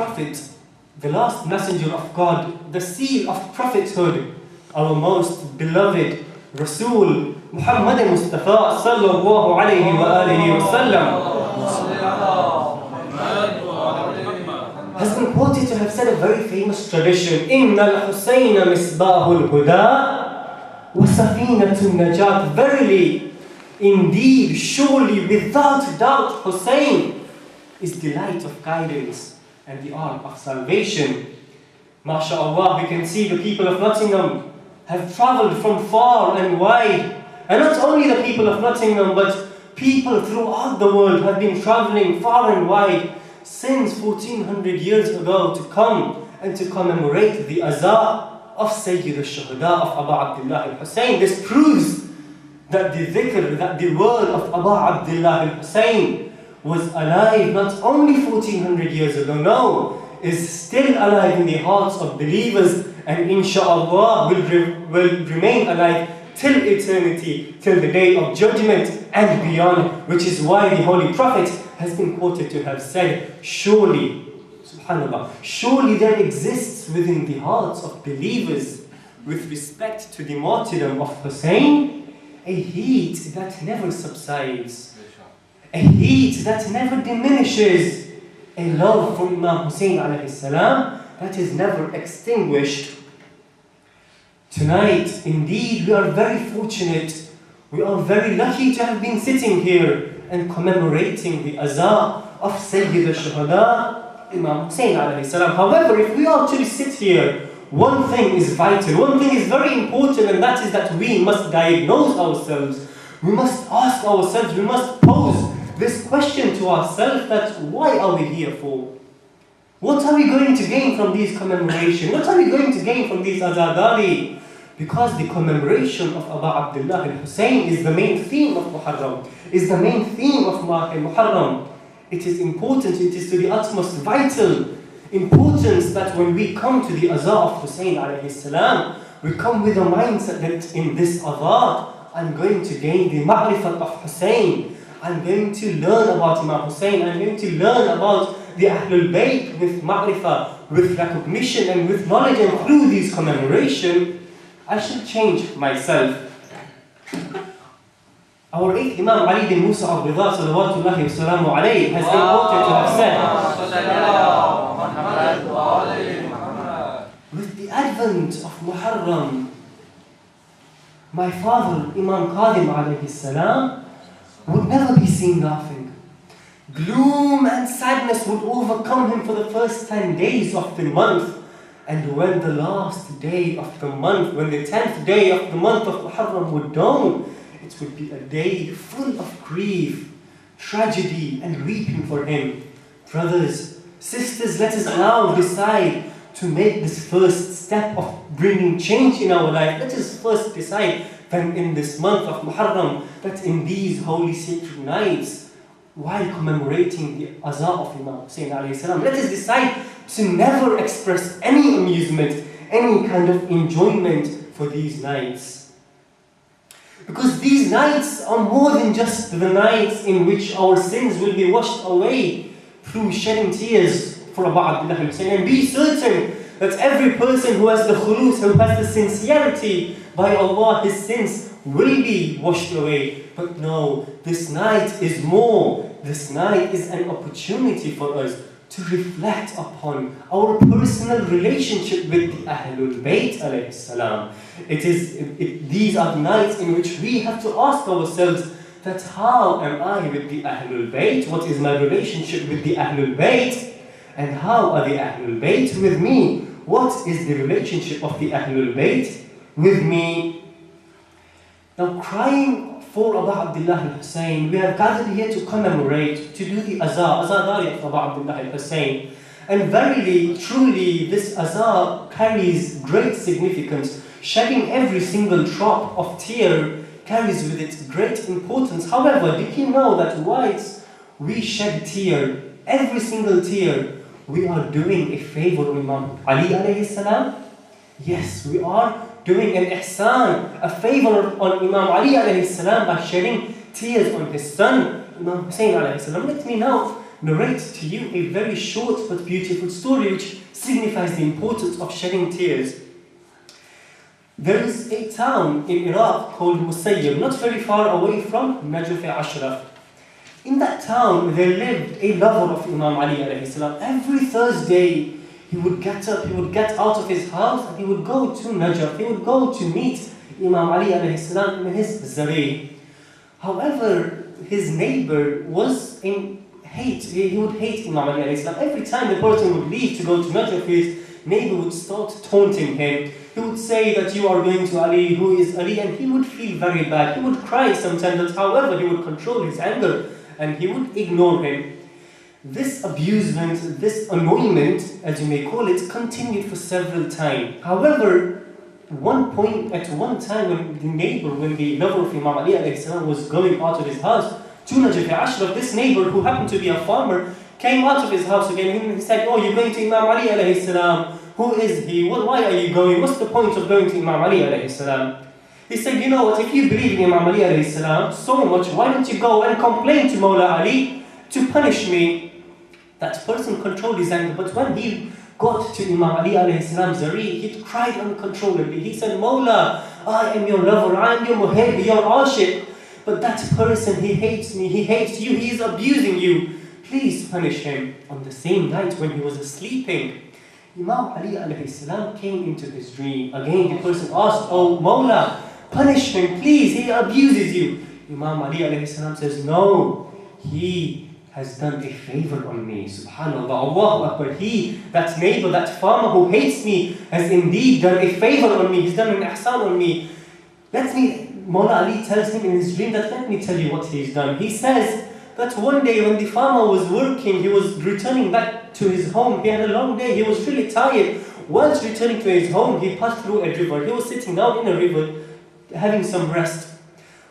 Prophet, the last messenger of God, the seal of prophethood, our most beloved Rasul, Muhammad Mustafa sallallahu alayhi wa alihi wa sallam, has been quoted to have said a very famous tradition, إِنَّ الْحُسَيْنَ مِصْبَاحُ الْهُدَى وَسَفِينَةُ النَّجَاةِ. Verily, indeed, surely, without doubt, Hussein is the light of guidance and the arm of salvation. MashaAllah, we can see the people of Nottingham have travelled from far and wide. And not only the people of Nottingham, but people throughout the world have been travelling far and wide since 1400 years ago to come and to commemorate the Azhar of Sayyid al-Shuhada of Aba Abdullah al-Hussein. This proves that the dhikr, that the word of Aba Abdullah al-Hussein was alive not only 1400 years ago, no, is still alive in the hearts of believers, and inshaAllah will remain alive till eternity, till the day of judgment and beyond, which is why the Holy Prophet has been quoted to have said, surely, subhanAllah, surely there exists within the hearts of believers, with respect to the martyrdom of Hussein, a heat that never subsides, a heat that never diminishes, a love for Imam Hussein alayhi salam that is never extinguished. Tonight, indeed, we are very fortunate, we are very lucky to have been sitting here and commemorating the Azhar of Sayyid al-Shuhada, Imam Hussein alayhi salam. However, if we are to sit here, one thing is vital, one thing is very important, and that is that we must diagnose ourselves. We must ask ourselves, we must pose this question to ourselves, that why are we here for? What are we going to gain from these commemorations? What are we going to gain from these Azadari? Because the commemoration of Aba Abdullah al-Hussein is the main theme of Muharram, is the main theme of Muharram. It is important, it is to the utmost vital importance that when we come to the Azhar of Hussein alayhi salam, we come with a mindset that in this Azhar, I'm going to gain the ma'rifat of Hussein. I'm going to learn about Imam Hussein. I'm going to learn about the Ahlulbayt with ma'rifah, with recognition and with knowledge. And through these commemoration, I should change myself. Our 8th Imam Ali bin Musa al-Ridha salawatullahi wa salamu alayhi has been quoted to have said, with the advent of Muharram, my father, Imam Qadim alayhi salam, would never be seen laughing. Gloom and sadness would overcome him for the first 10 days of the month. And when the last day of the month, when the 10th day of the month of Muharram would dawn, it would be a day full of grief, tragedy and weeping for him. Brothers, sisters, let us now decide to make this first step of bringing change in our life. Let us first decide that in this month of Muharram, that in these holy sacred nights, while commemorating the Azhar of Imam Hussein alayhi salam, let us decide to never express any amusement, any kind of enjoyment for these nights. Because these nights are more than just the nights in which our sins will be washed away through shedding tears for Aba Abdullah al-Hussein. And be certain that every person who has the khulus, who has the sincerity by Allah, his sins will be washed away. But no, this night is more. This night is an opportunity for us to reflect upon our personal relationship with the Ahlulbayt alayhi salam. These are the nights in which we have to ask ourselves that how am I with the Ahlulbayt? What is my relationship with the Ahlulbayt? And how are the Ahlulbayt with me? What is the relationship of the Ahlulbayt with me? Now, crying for Aba Abdullah al-Hussein, we have gathered here to commemorate, to do the Azadari of Aba Abdullah al-Hussein. And verily, truly, this Azar carries great significance. Shedding every single drop of tear carries with it great importance. However, did you know that whilst we shed tear, every single tear, we are doing a favor on Imam Ali alayhi salam? Yes, we are doing an ihsan, a favor on Imam Ali alayhi salam by shedding tears on his son, Imam Hussein alayhi salam. Let me now narrate to you a very short but beautiful story which signifies the importance of shedding tears. There is a town in Iraq called Musayyib, not very far away from Najaf Ashraf. In that town, there lived a lover of Imam Ali alayhi salam. Every Thursday, he would get up, he would get out of his house, and he would go to Najaf. He would go to meet Imam Ali alayhi salam in his zari. However, his neighbor was in hate. He would hate Imam Ali alayhi salam. Every time the person would leave to go to Najaf, his neighbor would start taunting him. He would say that you are going to Ali, who is Ali, and he would feel very bad. He would cry sometimes, however, he would control his anger and he would ignore him. This abusement, this annoyment, as you may call it, continued for several times. However, at one time when the lover of Imam Ali alayhi salam was going out of his house to Najaf Ashraf, this neighbor, who happened to be a farmer, came out of his house again and he said, "Oh, you're going to Imam Ali alayhi salam. Who is he? Why are you going? What's the point of going to Imam Ali alayhi salam?" He said, "You know what, if you believe in Imam Ali alayhi salam so much, why don't you go and complain to Mawla Ali to punish me?" That person controlled his anger, but when he got to Imam Ali alayhi salam's zari, he cried uncontrollably. He said, "Mawla, I am your lover, I am your muhib, your ashik, but that person, he hates me, he hates you, he is abusing you. Please punish him." On the same night when he was sleeping, Imam Ali alayhi salam came into his dream. Again, the person asked, "Oh Mawla, punish him, please, he abuses you." Imam Ali alayhi salam says, "No, he has done a favor on me." Subhanallah, Allahu Akbar. He, that neighbor, that farmer who hates me, has indeed done a favor on me. He's done an ihsan on me. Mawla Ali tells him in his dream that, let me tell you what he's done. He says that one day when the farmer was working, he was returning back to his home. He had a long day, he was really tired. Once returning to his home, he passed through a river. He was sitting down in a river, having some rest.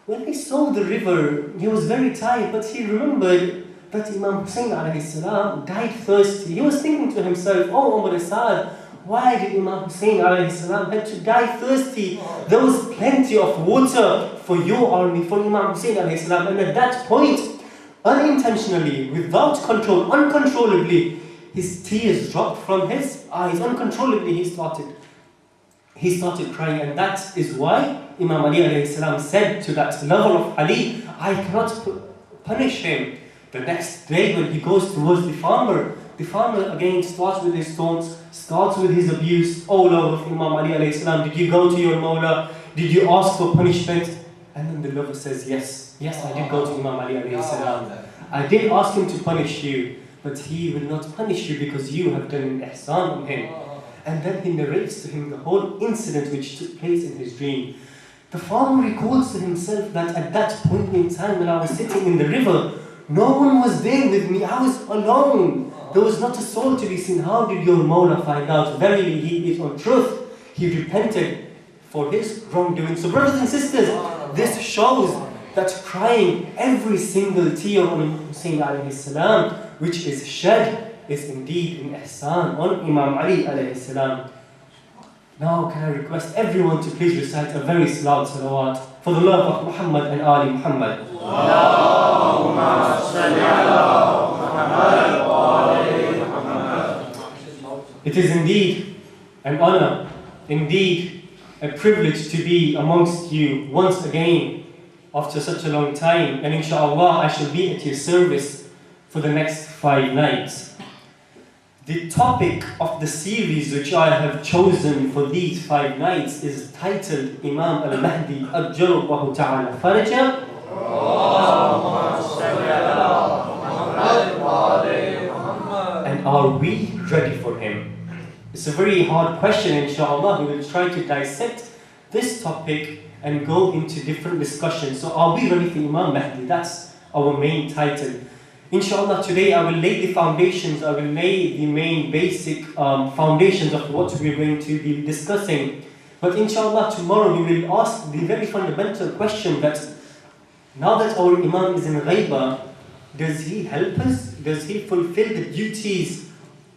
When he saw the river, he was very tired, but he remembered that Imam Hussein alayhi salam died thirsty. He was thinking to himself, "Oh Umar Asad, why did Imam Hussein alayhi salam have to die thirsty? There was plenty of water for your army, for Imam Hussein alayhi salam." And at that point, unintentionally, without control, uncontrollably, his tears dropped from his eyes. Uncontrollably, he started crying, and that is why Imam Ali alayhi salam said to that lover of Ali, "I cannot punish him." The next day when he goes towards the farmer again starts with his taunts, starts with his abuse. "Oh lover of Imam Ali alayhi salam, did you go to your Mawla? Did you ask for punishment?" And then the lover says, Yes, I did go to Imam Ali alayhi salam. I did ask him to punish you, but he will not punish you because you have done an ihsan on him." And then he narrates to him the whole incident which took place in his dream. The farmer recalls to himself that at that point in time when I was sitting in the river, no one was there with me, I was alone. There was not a soul to be seen. How did your Mawla find out? Verily, he is on truth. He repented for his wrongdoing. So brothers and sisters, this shows that crying every single tear on Hussein alayhi salam, which is shed, is indeed an ihsan on Imam Ali alayhi salam. Now can I request everyone to please recite a very loud salawat for the love of Muhammad and Ali Muhammad. It is indeed an honor, indeed a privilege to be amongst you once again after such a long time, and inshallah I shall be at your service for the next 5 nights. The topic of the series which I have chosen for these 5 nights is titled Imam Al-Mahdi Ajjallahu Ta'ala Faraja. And are we ready for him? It's a very hard question, inshallah. We will try to dissect this topic and go into different discussions. So are we ready for Imam Mahdi? That's our main title. Inshallah, today I will lay the foundations, I will lay the main basic foundations of what we're going to be discussing. But inshallah, tomorrow we will ask the very fundamental question that now that our Imam is in Ghaiba, does he help us? Does he fulfill the duties?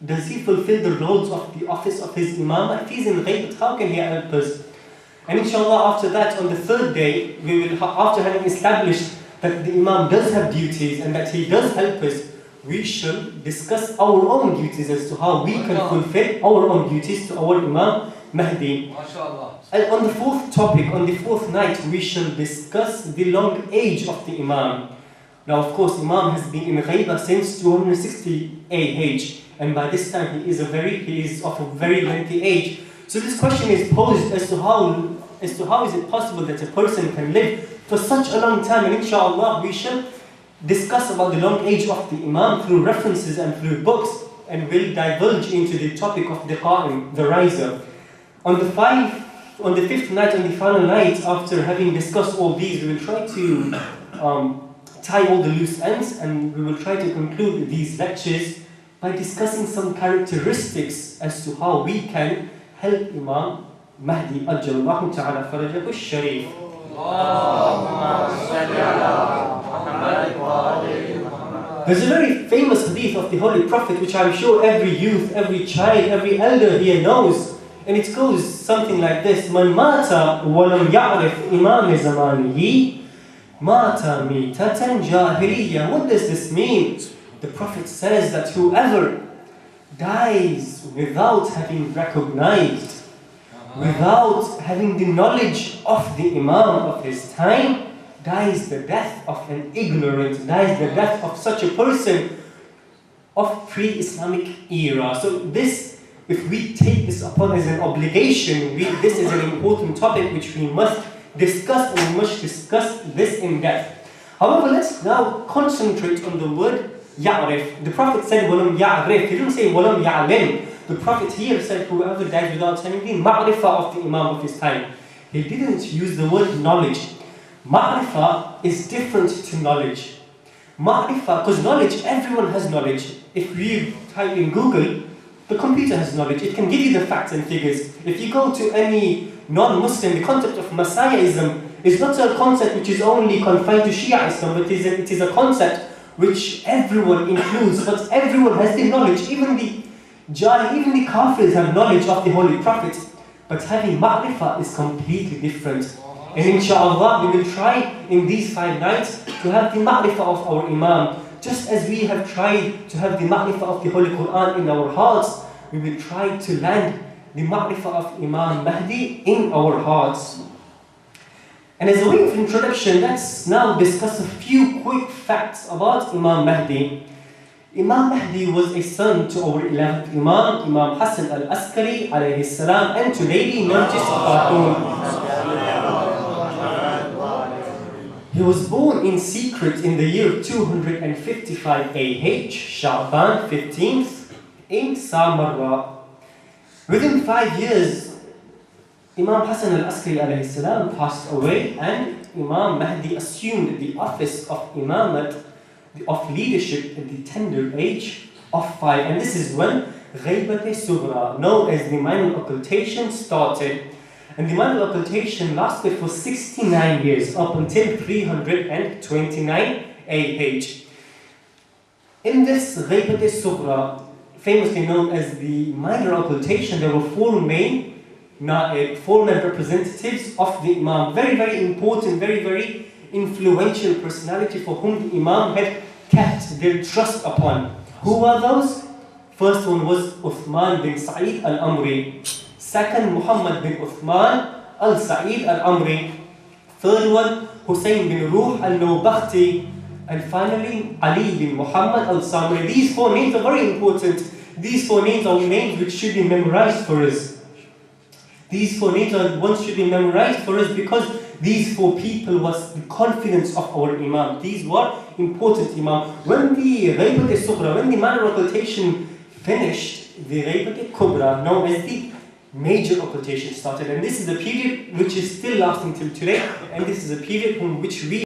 Does he fulfill the roles of the office of his Imam? If he's in Ghaiba, how can he help us? And inshallah, after that, on the 3rd day, we will, after having established that the Imam does have duties and that he does help us, we shall discuss our own duties as to how we can fulfill our own duties to our Imam Mahdi. And on the fourth topic, on the fourth night, we shall discuss the long age of the Imam. Now, of course, Imam has been in Ghaibah since 260 AH, and by this time he is of a very lengthy age. So this question is posed as to how is it possible that a person can live for such a long time, and inshallah we shall discuss about the long age of the Imam through references and through books, and will divulge into the topic of the Qa'im, the riser. On the fifth night, on the final night, after having discussed all these, we will try to tie all the loose ends, and we will try to conclude these lectures by discussing some characteristics as to how we can help Imam Mahdi Ajjallahu Ta'ala Farajahu Sharif. There's a very famous hadith of the Holy Prophet which I'm sure every youth, every child, every elder here knows. And it goes something like this: Man mata walam ya'rif imam zamanihi mata mitatan jahiliya. What does this mean? The Prophet says that whoever dies without having recognized, without having the knowledge of the Imam of his time, dies the death of an ignorant, dies the death of such a person of pre-Islamic era. So this, if we take this upon as an obligation, this is an important topic which we must discuss, and we must discuss this in depth. However, let's now concentrate on the word ya'rif. The Prophet said walam ya'rif. He didn't say walam ya'lim. The Prophet here said whoever dies without having the ma'rifah of the Imam of his time. He didn't use the word knowledge. Ma'rifah is different to knowledge. Ma'rifah, because knowledge, everyone has knowledge. If you type in Google, the computer has knowledge. It can give you the facts and figures. If you go to any non-Muslim, the concept of Messiahism is not a concept which is only confined to Shia Islam, but it is a concept which everyone includes, but everyone has the knowledge. Even the Kafirs have knowledge of the Holy Prophet, but having ma'rifah is completely different. And inshallah, we will try in these 5 nights to have the ma'rifah of our Imam. Just as we have tried to have the ma'rifah of the Holy Quran in our hearts, we will try to land the ma'rifah of Imam Mahdi in our hearts. And as a way of introduction, let's now discuss a few quick facts about Imam Mahdi. Imam Mahdi was a son to our 11th Imam, Imam Hassan al-Askari alayhi salam, and to Lady Narjis Khatun. He was born in secret in the year 255 AH, Sha'ban 15th, in Samarra. Within 5 years, Imam Hassan al-Askari alayhi salam passed away, and Imam Mahdi assumed the office of Imamat, of leadership at the tender age of 5. And this is when Ghaibat-e-Sughra, known as the minor occultation, started. And the minor occultation lasted for 69 years, up until 329 AH. In this Ghaibat-e-Sughra, famously known as the minor occultation, there were 4 main representatives of the Imam. Very, very important, very, very influential personality for whom the Imam had kept their trust upon. Who were those? First one was Uthman bin Sa'id al-Amri. Second, Muhammad bin Uthman al-Sa'id al-Amri. Third one, Hussein bin Ruh al-Nawbakhti. And finally, Ali bin Muhammad al-Samri. These 4 names are very important. These 4 names are names which should be memorized for us. These 4 names are ones should be memorized for us, because these 4 people was the confidence of our Imam. These were important Imam. When the Ghaibat-e-Sughra, when the minor occultation finished, the Ghaibat-e-Kubra, known as the major occultation, started. And this is a period which is still lasting till today, and this is a period in which we